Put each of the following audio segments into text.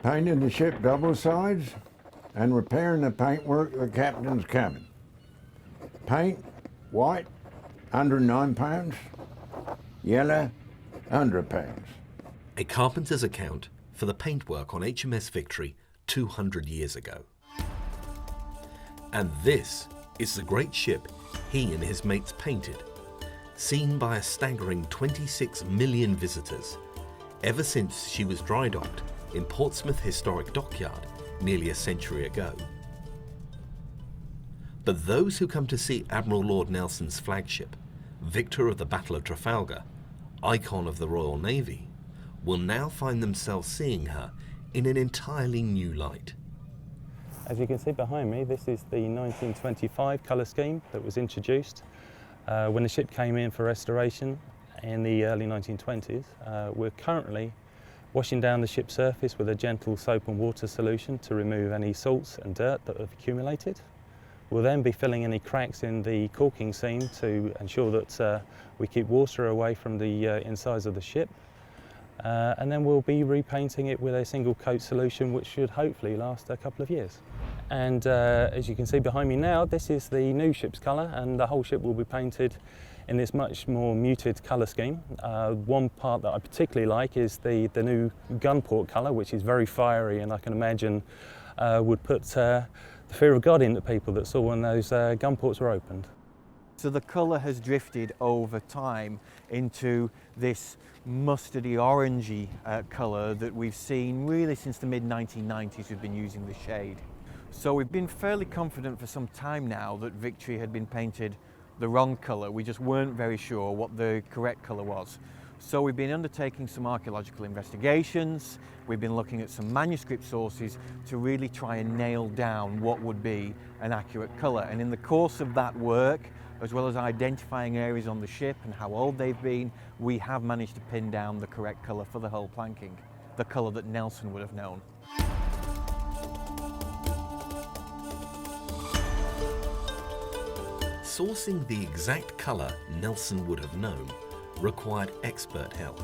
Painting the ship double sides and repairing the paintwork of the captain's cabin. Paint, white, 109 pounds, yellow, 100 pounds. A carpenter's account for the paintwork on HMS Victory 200 years ago. And this is the great ship he and his mates painted, seen by a staggering 26 million visitors, ever since she was dry docked in Portsmouth Historic Dockyard nearly a century ago. But those who come to see Admiral Lord Nelson's flagship, victor of the Battle of Trafalgar, icon of the Royal Navy, will now find themselves seeing her in an entirely new light. As you can see behind me, this is the 1925 colour scheme that was introduced when the ship came in for restoration in the early 1920s. We're currently washing down the ship's surface with a gentle soap and water solution to remove any salts and dirt that have accumulated. We'll then be filling any cracks in the caulking seam to ensure that we keep water away from the insides of the ship. And then we'll be repainting it with a single coat solution which should hopefully last a couple of years. And as you can see behind me now, this is the new ship's colour, and the whole ship will be painted in this much more muted colour scheme. One part that I particularly like is the new gun port colour, which is very fiery, and I can imagine would put the fear of God into people that saw when those gun ports were opened. So the colour has drifted over time into this mustardy orangey colour that we've seen really since the mid-1990s. We've been using the shade. So we've been fairly confident for some time now that Victory had been painted the wrong colour. We just weren't very sure what the correct colour was. So we've been undertaking some archaeological investigations. We've been looking at some manuscript sources to really try and nail down what would be an accurate colour. And in the course of that work, as well as identifying areas on the ship and how old they've been, we have managed to pin down the correct colour for the hull planking, the colour that Nelson would have known. Sourcing the exact colour Nelson would have known required expert help.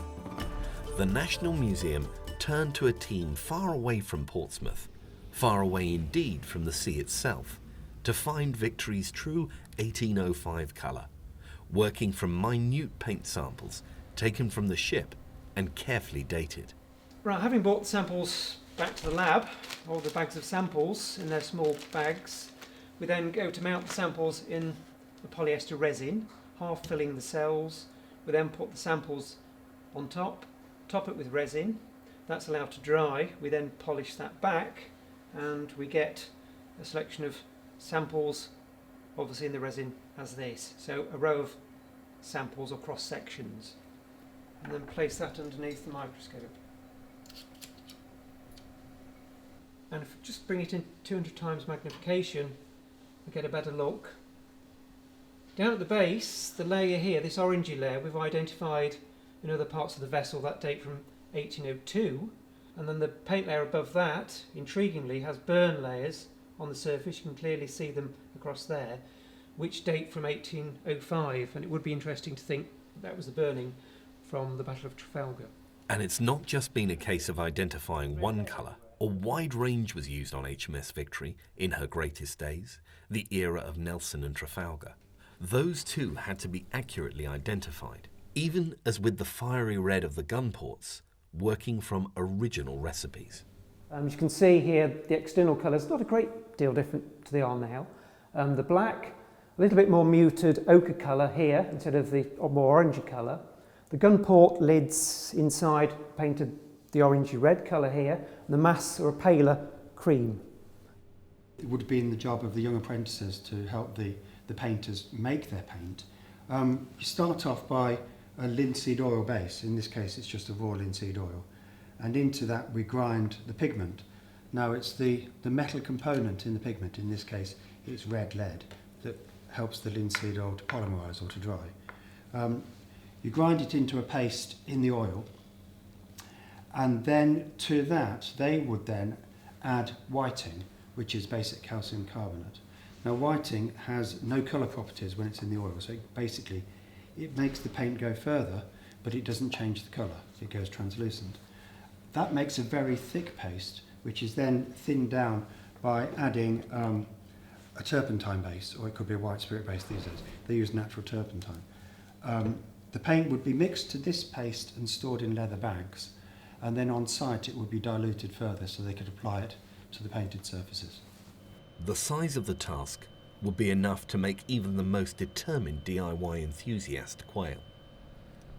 The National Museum turned to a team far away from Portsmouth, far away indeed from the sea itself, to find Victory's true 1805 colour, working from minute paint samples taken from the ship and carefully dated. Right, having brought the samples back to the lab, all the bags of samples in their small bags, we then go to mount the samples in the polyester resin, half filling the cells. We then put the samples on top it with resin. That's allowed to dry. We then polish that back and we get a selection of samples, obviously in the resin as this. So a row of samples or cross sections. And then place that underneath the microscope. And if we just bring it in 200 times magnification, we get a better look. Down at the base, the layer here, this orangey layer, we've identified in other parts of the vessel that date from 1802. And then the paint layer above that, intriguingly, has burn layers on the surface. You can clearly see them across there, which date from 1805. And it would be interesting to think that was the burning from the Battle of Trafalgar. And it's not just been a case of identifying one colour. A wide range was used on HMS Victory in her greatest days, the era of Nelson and Trafalgar. Those two had to be accurately identified, even as with the fiery red of the gun ports, working from original recipes. As you can see here, the external colours not a great deal different to they are now. The black, a little bit more muted ochre colour here instead of the more orangey colour. The gun port lids inside painted the orangey red colour here, and the masts are a paler cream. It would have been the job of the young apprentices to help the painters make their paint. You start off by a linseed oil base. In this case it's just a raw linseed oil, and into that we grind the pigment. Now it's the metal component in the pigment, in this case it's red lead, that helps the linseed oil to polymerise or to dry. You grind it into a paste in the oil, and then to that they would then add whiting, which is basic calcium carbonate. Now whiting has no colour properties when it's in the oil, so basically it makes the paint go further, but it doesn't change the colour, it goes translucent. That makes a very thick paste which is then thinned down by adding a turpentine base, or it could be a white spirit base these days. They use natural turpentine. The paint would be mixed to this paste and stored in leather bags, and then on site it would be diluted further so they could apply it to the painted surfaces. The size of the task would be enough to make even the most determined DIY enthusiast quail,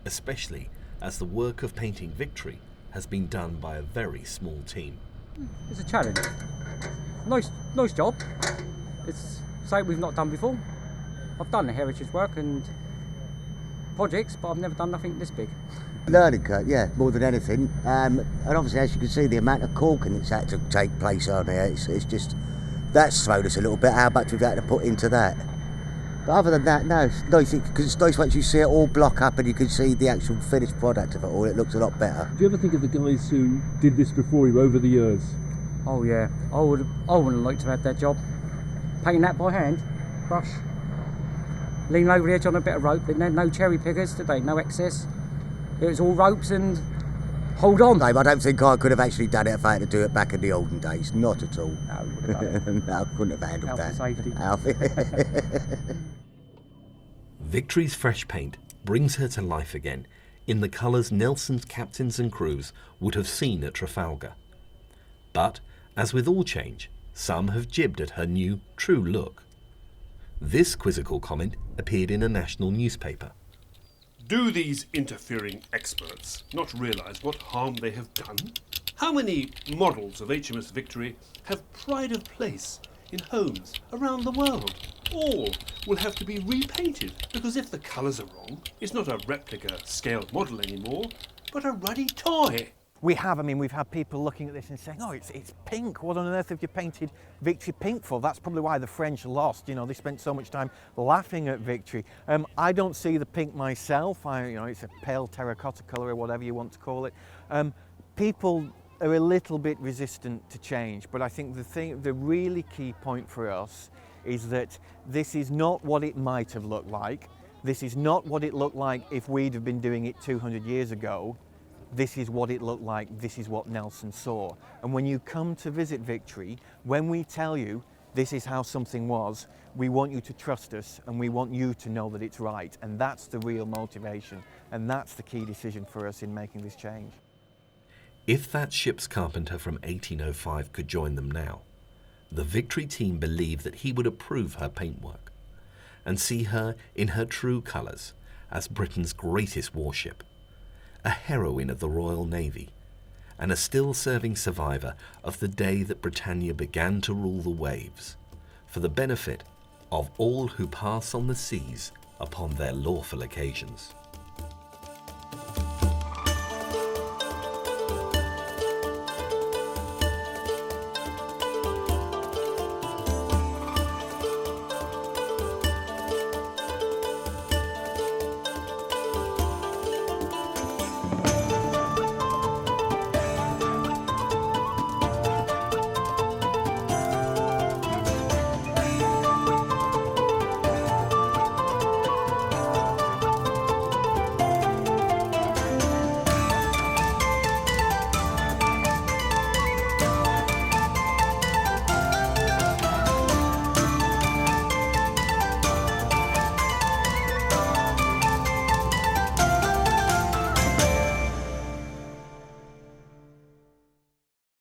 especially as the work of painting Victory has been done by a very small team. It's a challenge. Nice job. It's something we've not done before. I've done the heritage work and projects, but I've never done nothing this big. Learning curve, yeah, more than anything. And obviously, as you can see, the amount of caulking that's had to take place on there, it's just, that's thrown us a little bit, how much we've had to put into that. But other than that, no, it's nice, because it's nice once you see it all block up and you can see the actual finished product of it all, it looks a lot better. Do you ever think of the guys who did this before you over the years? Oh yeah, I would have liked to have had that job. Painting that by hand, brush. Lean over the edge on a bit of rope, then no cherry pickers, did they? No excess. It was all ropes and hold on. Dave, I don't think I could have actually done it if I had to do it back in the olden days, not at all. No, we would have done it. No, I couldn't have handled Health that. and safety. Victory's fresh paint brings her to life again in the colours Nelson's captains and crews would have seen at Trafalgar. But, as with all change, some have jibbed at her new, true look. This quizzical comment appeared in a national newspaper. Do these interfering experts not realise what harm they have done? How many models of HMS Victory have pride of place in homes around the world? All will have to be repainted, because if the colours are wrong, it's not a replica scaled model anymore, but a ruddy toy. We've had people looking at this and saying, oh, it's pink. What on earth have you painted Victory pink for? That's probably why the French lost. You know, they spent so much time laughing at Victory. I don't see the pink myself. It's a pale terracotta colour or whatever you want to call it. People are a little bit resistant to change, but I think the really key point for us is that this is not what it might have looked like. This is not what it looked like if we'd have been doing it 200 years ago. This is what it looked like, this is what Nelson saw. And when you come to visit Victory, when we tell you this is how something was, we want you to trust us and we want you to know that it's right. And that's the real motivation, and that's the key decision for us in making this change. If that ship's carpenter from 1805 could join them now, the Victory team believe that he would approve her paintwork and see her in her true colours as Britain's greatest warship, a heroine of the Royal Navy, and a still-serving survivor of the day that Britannia began to rule the waves, for the benefit of all who pass on the seas upon their lawful occasions.